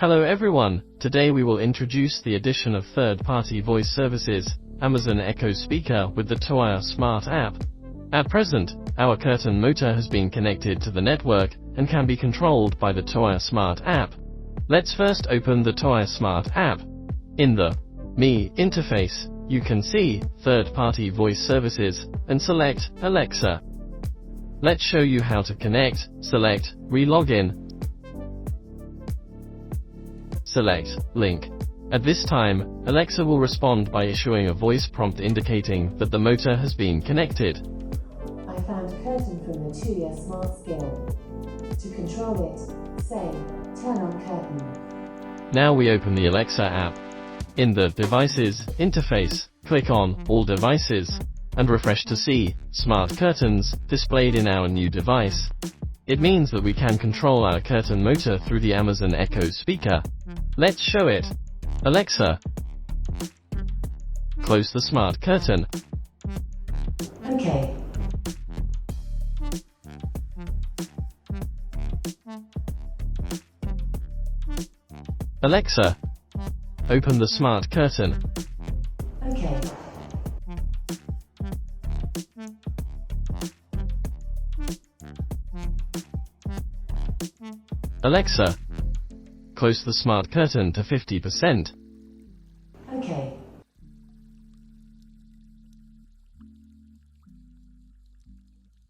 Hello everyone, today we will introduce the addition of third-party voice services, Amazon Echo Speaker with the tuya Smart app. At present, our curtain motor has been connected to the network and can be controlled by the tuya Smart app. Let's first open the tuya Smart app. In the Me interface, you can see third-party voice services and select Alexa. Let's show you how to connect. Select Re-login. Select Link. At this time, Alexa will respond by issuing a voice prompt indicating that the motor has been connected. I found curtain from the tuya Smart skill. To control it, say, turn on curtain. Now we open the Alexa app. In the Devices interface, click on All Devices and refresh to see Smart Curtains displayed in our new device. It means that we can control our curtain motor through the Amazon Echo speaker. Let's show it. Alexa, close the smart curtain. Okay. Alexa, open the smart curtain. Okay. Alexa, close the smart curtain to 50%.